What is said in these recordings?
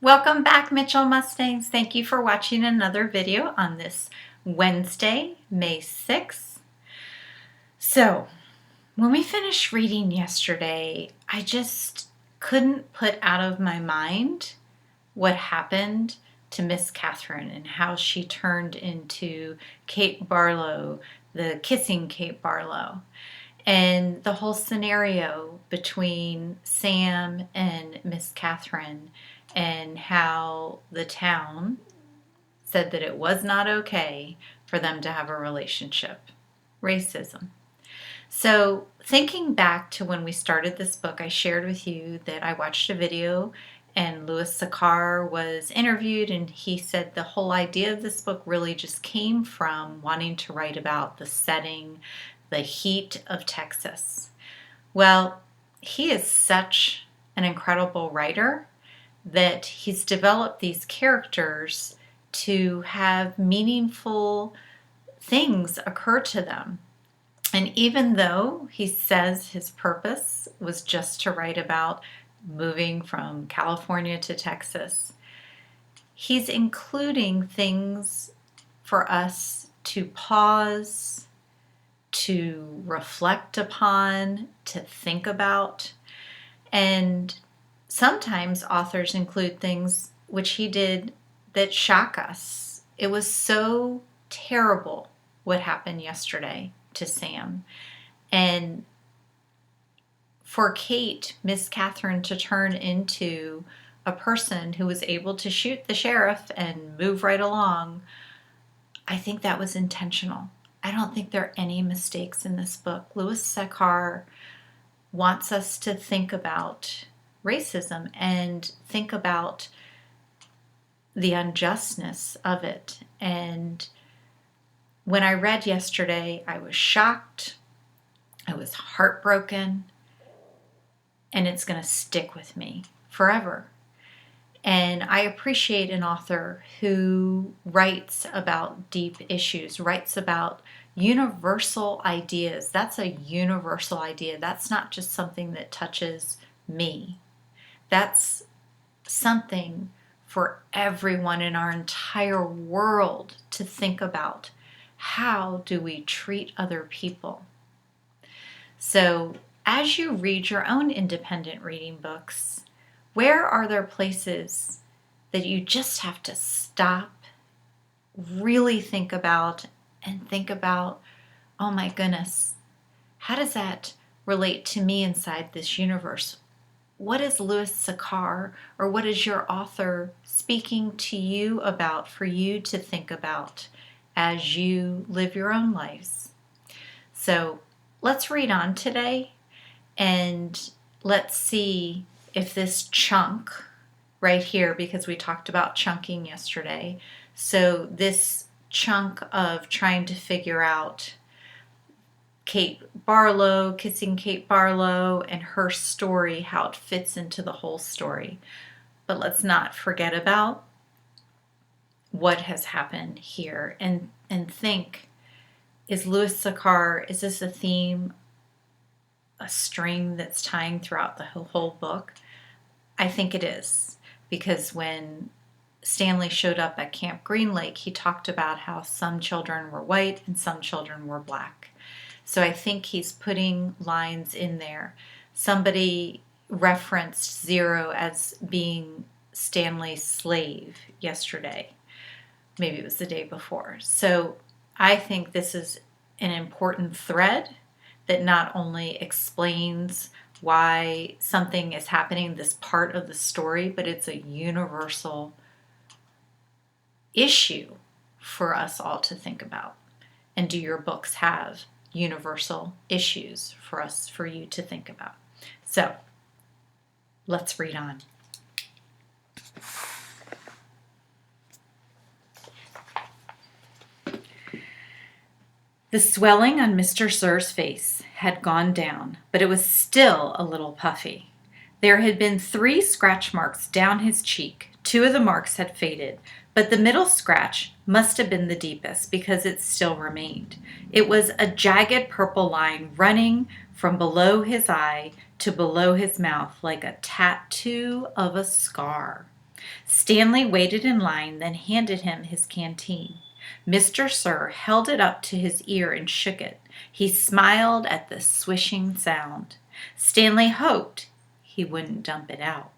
Welcome back, Mitchell Mustangs. Thank you for watching another video on this Wednesday, May 6th. So, when we finished reading yesterday, I just couldn't put out of my mind what happened to Miss Catherine and how she turned into Kate Barlow, the kissing Kate Barlow, and the whole scenario between Sam and Miss Catherine, and how the town said that it was not okay for them to have a relationship. Racism. So, thinking back to when we started this book, I shared with you that I watched a video and Louis Sachar was interviewed, and he said the whole idea of this book really just came from wanting to write about the setting, the heat of Texas. Well, he is such an incredible writer that he's developed these characters to have meaningful things occur to them. And even though he says his purpose was just to write about moving from California to Texas, he's including things for us to pause, to reflect upon, to think about. And sometimes authors include things which he did that shock us. It was so terrible what happened yesterday to Sam. And for Kate, Miss Catherine, to turn into a person who was able to shoot the sheriff and move right along, I think that was intentional. I don't think there are any mistakes in this book. Louis Sachar wants us to think about racism and think about the unjustness of it. And when I read yesterday, I was shocked, I was heartbroken, and it's going to stick with me forever. And I appreciate an author who writes about deep issues, writes about universal ideas. That's a universal idea. That's not just something that touches me. That's something for everyone in our entire world to think about. How do we treat other people? So, as you read your own independent reading books, where are there places that you just have to stop, really think about, oh my goodness, how does that relate to me inside this universe? What is Louis Sachar, or what is your author speaking to you about for you to think about as you live your own lives? So let's read on today, and let's see if this chunk right here, because we talked about chunking yesterday, so this chunk of trying to figure out Kate Barlow, kissing Kate Barlow, and her story, how it fits into the whole story. But let's not forget about what has happened here, and think, is Louis Sachar, is this a theme, a string that's tying throughout the whole book? I think it is, because when Stanley showed up at Camp Green Lake, he talked about how some children were white and some children were black. So I think he's putting lines in there. Somebody referenced Zero as being Stanley's slave yesterday. Maybe it was the day before. So I think this is an important thread that not only explains why something is happening, this part of the story, but it's a universal issue for us all to think about. And do your books have universal issues for you to think about? So let's read on. The swelling on Mr. Sir's face had gone down, but it was still a little puffy. There had been 3 scratch marks down his cheek. 2 of the marks had faded, but the middle scratch must have been the deepest because it still remained. It was a jagged purple line running from below his eye to below his mouth like a tattoo of a scar. Stanley waited in line, then handed him his canteen. Mr. Sir held it up to his ear and shook it. He smiled at the swishing sound. Stanley hoped he wouldn't dump it out.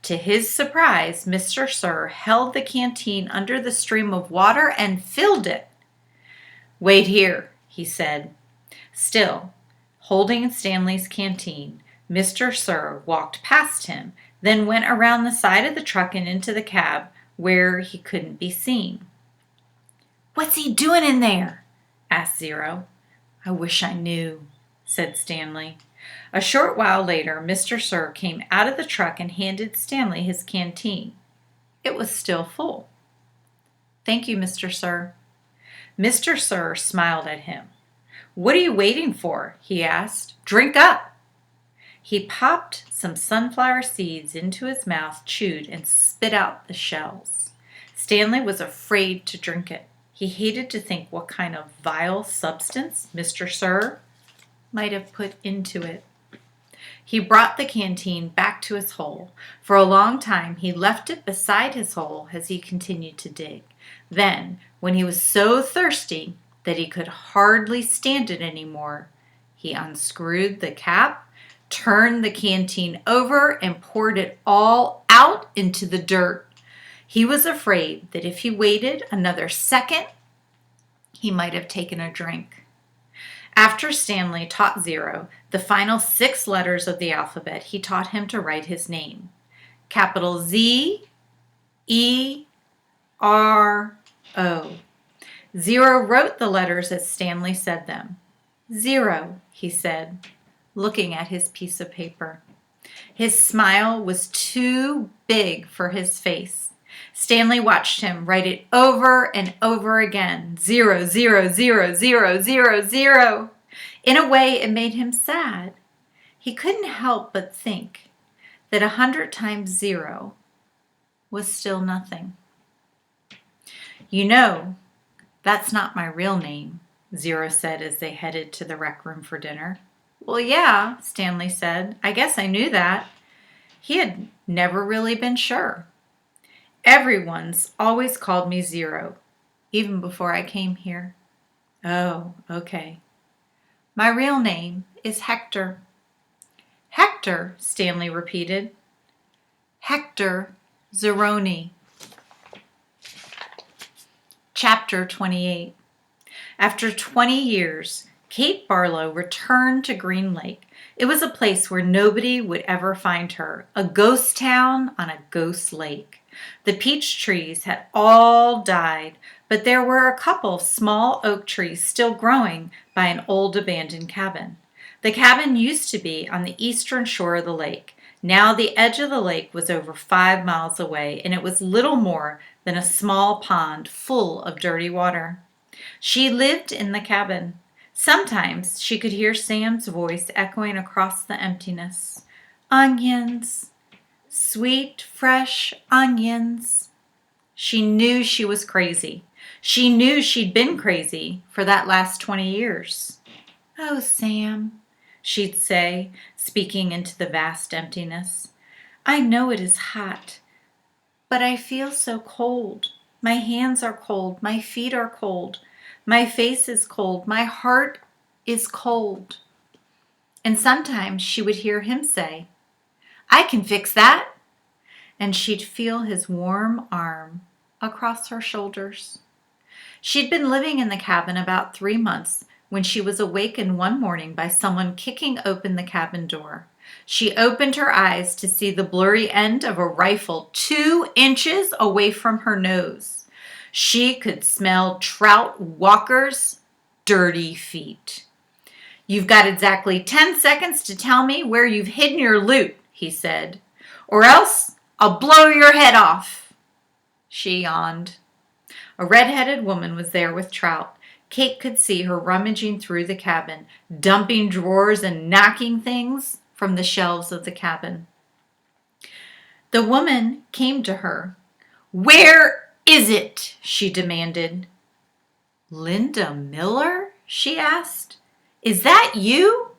To his surprise, Mr. Sir held the canteen under the stream of water and filled it. "Wait here," he said. Still holding Stanley's canteen, Mr. Sir walked past him, then went around the side of the truck and into the cab where he couldn't be seen. "What's he doing in there?" asked Zero. "I wish I knew," said Stanley. A short while later, Mr. Sir came out of the truck and handed Stanley his canteen. It was still full. "Thank you, Mr. Sir." Mr. Sir smiled at him. "What are you waiting for?" he asked. "Drink up." He popped some sunflower seeds into his mouth, chewed, and spit out the shells. Stanley was afraid to drink it. He hated to think what kind of vile substance Mr. Sir might have put into it. He brought the canteen back to his hole. For a long time he left it beside his hole as he continued to dig. Then, when he was so thirsty that he could hardly stand it anymore, he unscrewed the cap, turned the canteen over, and poured it all out into the dirt. He was afraid that if he waited another second, he might have taken a drink. After Stanley taught Zero the final 6 letters of the alphabet, he taught him to write his name. Capital Z, E, R, O. Zero wrote the letters as Stanley said them. "Zero," he said, looking at his piece of paper. His smile was too big for his face. Stanley watched him write it over and over again. 0, 0, 0, 0, 0, 0. In a way, it made him sad. He couldn't help but think that 100 times 0 was still nothing. "You know, that's not my real name," Zero said as they headed to the rec room for dinner. "Well, yeah," Stanley said. "I guess I knew that." He had never really been sure. "Everyone's always called me Zero, even before I came here." "Oh, okay." "My real name is Hector." "Hector," Stanley repeated. "Hector Zeroni." Chapter 28. After 20 years, Kate Barlow returned to Green Lake. It was a place where nobody would ever find her, a ghost town on a ghost lake. The peach trees had all died, but there were a couple small oak trees still growing by an old abandoned cabin. The cabin used to be on the eastern shore of the lake. Now the edge of the lake was over 5 miles away, and it was little more than a small pond full of dirty water. She lived in the cabin. Sometimes she could hear Sam's voice echoing across the emptiness. "Onions, sweet, fresh onions." She knew she was crazy. She knew she'd been crazy for that last 20 years. "Oh, Sam," she'd say, speaking into the vast emptiness. "I know it is hot, but I feel so cold. My hands are cold. My feet are cold. My face is cold. My heart is cold." And sometimes she would hear him say, "I can fix that." And she'd feel his warm arm across her shoulders. She'd been living in the cabin about 3 months when she was awakened one morning by someone kicking open the cabin door. She opened her eyes to see the blurry end of a rifle 2 inches away from her nose. She could smell Trout Walker's dirty feet. "You've got exactly 10 seconds to tell me where you've hidden your loot," he said, "or else I'll blow your head off." She yawned. A red-headed woman was there with Trout. Kate could see her rummaging through the cabin, dumping drawers and knocking things from the shelves of the cabin. The woman came to her. "Where is it?" she demanded. "Linda Miller?" she asked. "Is that you?"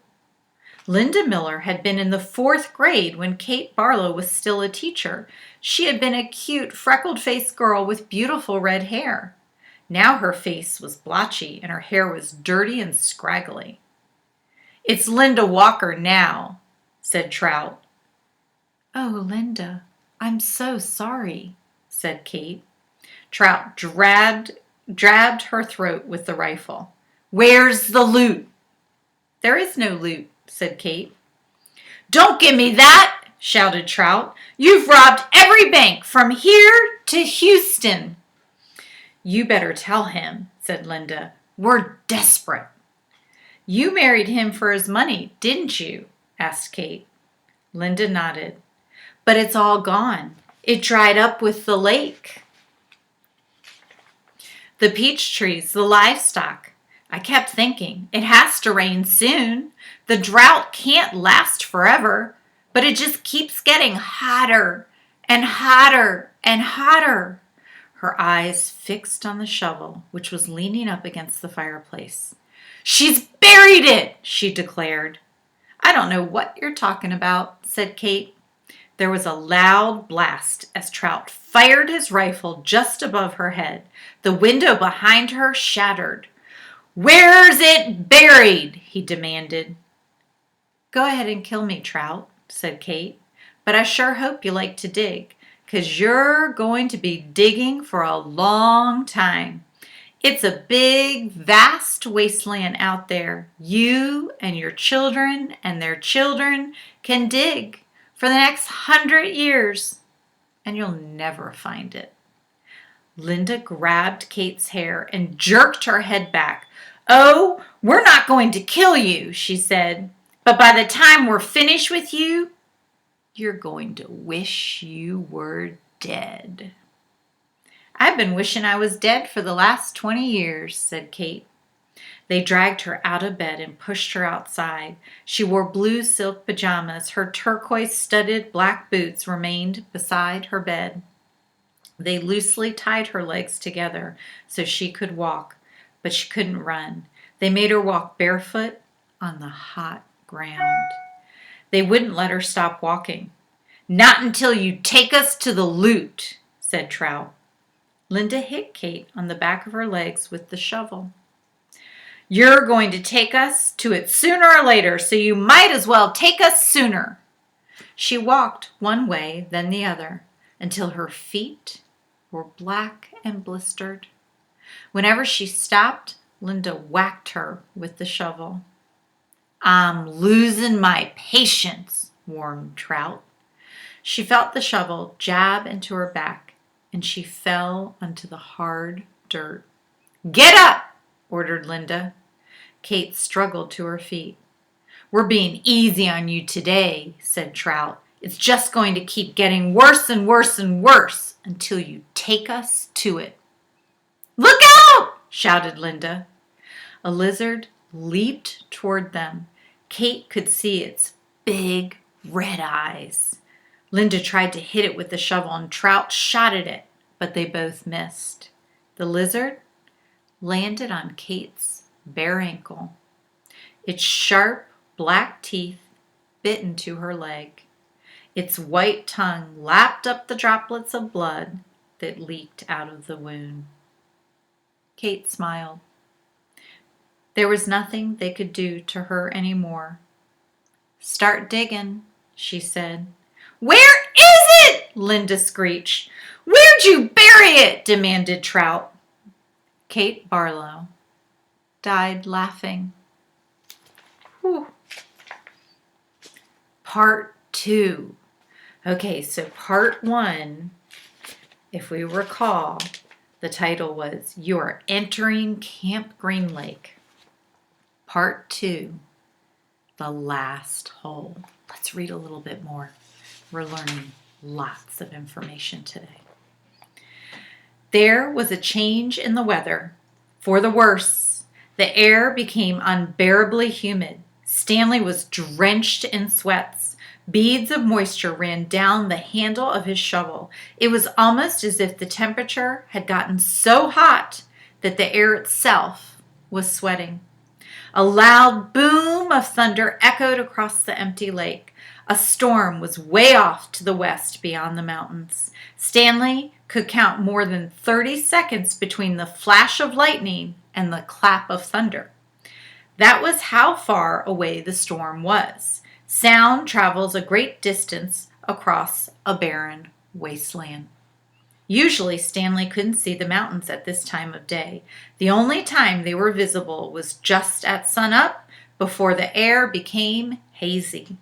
Linda Miller had been in the 4th grade when Kate Barlow was still a teacher. She had been a cute, freckled-faced girl with beautiful red hair. Now her face was blotchy and her hair was dirty and scraggly. "It's Linda Walker now," said Trout. "Oh, Linda, I'm so sorry," said Kate. Trout drabbed her throat with the rifle. "Where's the loot?" "There is no loot," said Kate. "Don't give me that!" shouted Trout. "You've robbed every bank from here to Houston." "You better tell him," said Linda. "We're desperate." "You married him for his money, didn't you?" asked Kate. Linda nodded. "But it's all gone. It dried up with the lake. The peach trees, the livestock. I kept thinking, it has to rain soon. The drought can't last forever, but it just keeps getting hotter and hotter and hotter." Her eyes fixed on the shovel, which was leaning up against the fireplace. "She's buried it," she declared. "I don't know what you're talking about," said Kate. There was a loud blast as Trout fired his rifle just above her head. The window behind her shattered. "Where's it buried?" he demanded. "Go ahead and kill me, Trout," said Kate. "But I sure hope you like to dig, 'cause you're going to be digging for a long time. It's a big, vast wasteland out there. You and your children and their children can dig for the next 100 years, and you'll never find it." Linda grabbed Kate's hair and jerked her head back. "Oh, we're not going to kill you," she said. "But by the time we're finished with you, you're going to wish you were dead." "I've been wishing I was dead for the last 20 years, said Kate. They dragged her out of bed and pushed her outside. She wore blue silk pajamas. Her turquoise-studded black boots remained beside her bed. They loosely tied her legs together so she could walk, but she couldn't run. They made her walk barefoot on the hot ground. They wouldn't let her stop walking. "Not until you take us to the loot," said Trout. Linda hit Kate on the back of her legs with the shovel. "You're going to take us to it sooner or later, so you might as well take us sooner." She walked one way, then the other, until her feet were black and blistered. Whenever she stopped, Linda whacked her with the shovel. "I'm losing my patience," warned Trout. She felt the shovel jab into her back, and she fell onto the hard dirt. "Get up!" ordered Linda. Kate struggled to her feet. "We're being easy on you today," said Trout. "It's just going to keep getting worse and worse and worse until you take us to it." "Look out!" shouted Linda. A lizard leaped toward them. Kate could see its big red eyes. Linda tried to hit it with the shovel and Trout shot at it, but they both missed. The lizard landed on Kate's bare ankle. Its sharp black teeth bit into her leg. Its white tongue lapped up the droplets of blood that leaked out of the wound. Kate smiled. There was nothing they could do to her anymore. "Start digging," she said. "Where is it?" Linda screeched. "Where'd you bury it?" demanded Trout. Kate Barlow died laughing. Whew. Part 2. Okay, so part 1, if we recall, the title was You Are Entering Camp Green Lake. Part 2, The Last Hole. Let's read a little bit more. We're learning lots of information today. There was a change in the weather, for the worse. The air became unbearably humid. Stanley was drenched in sweats. Beads of moisture ran down the handle of his shovel. It was almost as if the temperature had gotten so hot that the air itself was sweating. A loud boom of thunder echoed across the empty lake. A storm was way off to the west beyond the mountains. Stanley could count more than 30 seconds between the flash of lightning and the clap of thunder. That was how far away the storm was. Sound travels a great distance across a barren wasteland. Usually, Stanley couldn't see the mountains at this time of day. The only time they were visible was just at sunup, before the air became hazy.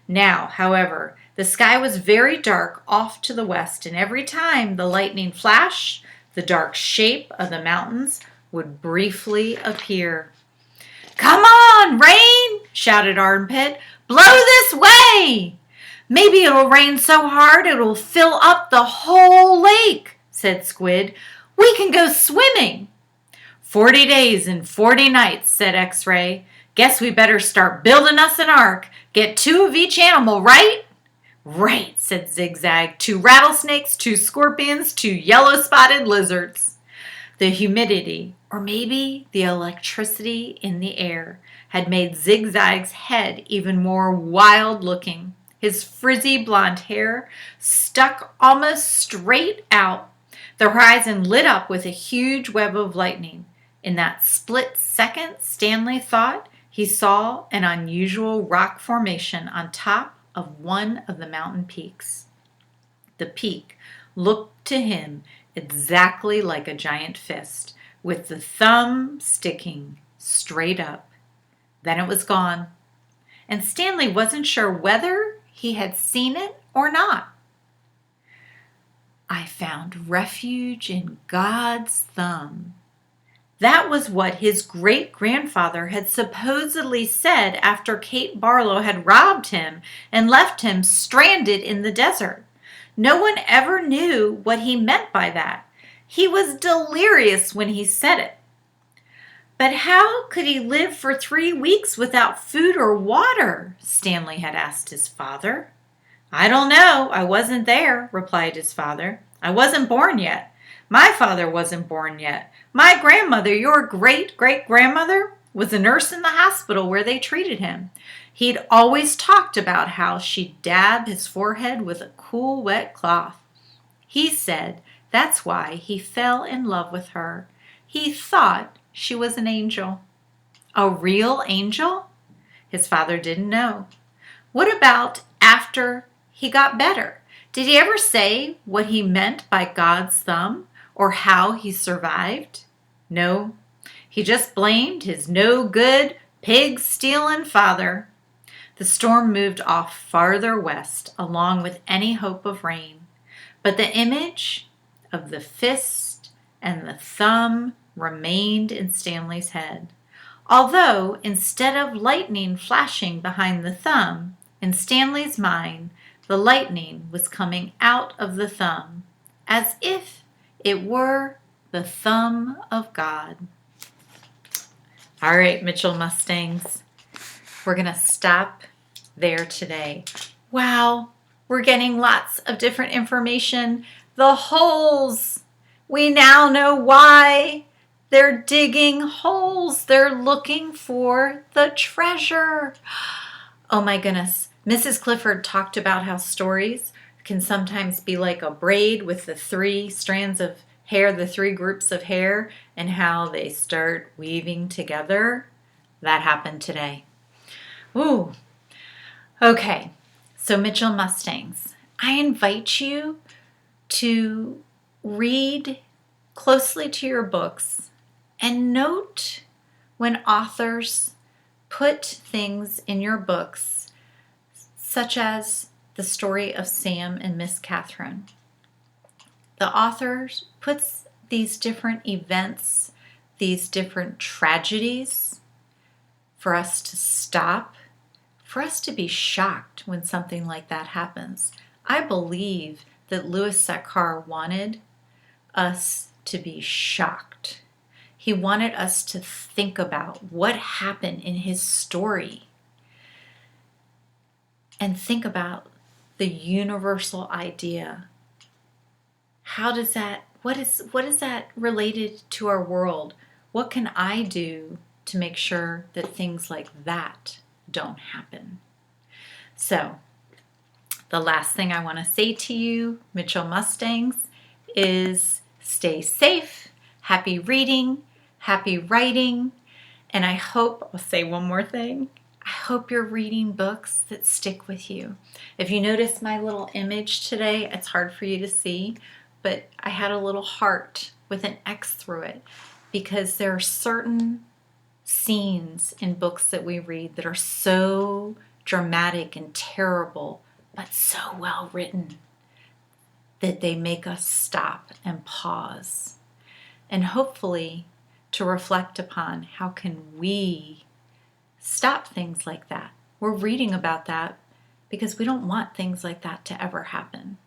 Now, however, the sky was very dark off to the west, and every time the lightning flashed, the dark shape of the mountains would briefly appear. "Come on, rain!" shouted Armpit. "Blow this way!" "Maybe it'll rain so hard it'll fill up the whole lake," said Squid. "We can go swimming." 40 days and 40 nights, said X-Ray. "Guess we better start building us an ark. Get 2 of each animal, right?" "Right," said Zigzag. 2 rattlesnakes, 2 scorpions, 2 yellow-spotted lizards. The humidity, or maybe the electricity in the air, had made Zigzag's head even more wild-looking. His frizzy blonde hair stuck almost straight out. The horizon lit up with a huge web of lightning. In that split second, Stanley thought he saw an unusual rock formation on top of one of the mountain peaks. The peak looked to him exactly like a giant fist, with the thumb sticking straight up. Then it was gone, and Stanley wasn't sure whether he had seen it or not. "I found refuge in God's thumb." That was what his great-grandfather had supposedly said after Kate Barlow had robbed him and left him stranded in the desert. No one ever knew what he meant by that. He was delirious when he said it. But how could he live for 3 weeks without food or water? Stanley had asked his father. "I don't know. I wasn't there," replied his father. "I wasn't born yet. My father wasn't born yet. My grandmother, your great-great-grandmother, was a nurse in the hospital where they treated him. He'd always talked about how she'd dab his forehead with a cool, wet cloth. He said that's why he fell in love with her. He thought she was an angel." A real angel? His father didn't know. What about after he got better? Did he ever say what he meant by God's thumb or how he survived? No, he just blamed his no-good, pig-stealing father. The storm moved off farther west along with any hope of rain, but the image of the fist and the thumb remained in Stanley's head. Although instead of lightning flashing behind the thumb, in Stanley's mind, the lightning was coming out of the thumb, as if it were the thumb of God. All right, Mitchell Mustangs, we're going to stop there today. Wow, we're getting lots of different information. The holes, we now know why. They're digging holes. They're looking for the treasure. Oh my goodness. Mrs. Clifford talked about how stories can sometimes be like a braid with the 3 strands of hair, the 3 groups of hair, and how they start weaving together. That happened today. Ooh. Okay. So Mitchell Mustangs, I invite you to read closely to your books and note when authors put things in your books, such as the story of Sam and Miss Catherine. The author puts these different events, these different tragedies, for us to stop, for us to be shocked when something like that happens. I believe that Louis Sachar wanted us to be shocked. He wanted us to think about what happened in his story and think about the universal idea. How does that, what is that related to our world? What can I do to make sure that things like that don't happen. So, the last thing I want to say to you, Mitchell Mustangs, is stay safe, happy reading, happy writing, and I hope, I'll say one more thing, I hope you're reading books that stick with you. If you notice my little image today, it's hard for you to see, but I had a little heart with an X through it because there are certain scenes in books that we read that are so dramatic and terrible, but so well written that they make us stop and pause. And hopefully to reflect upon how can we stop things like that. We're reading about that because we don't want things like that to ever happen.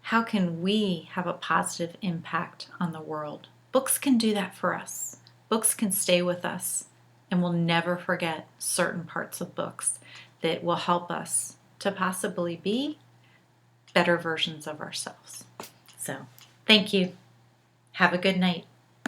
How can we have a positive impact on the world? Books can do that for us. Books can stay with us, and we'll never forget certain parts of books that will help us to possibly be better versions of ourselves. So, thank you. Have a good night.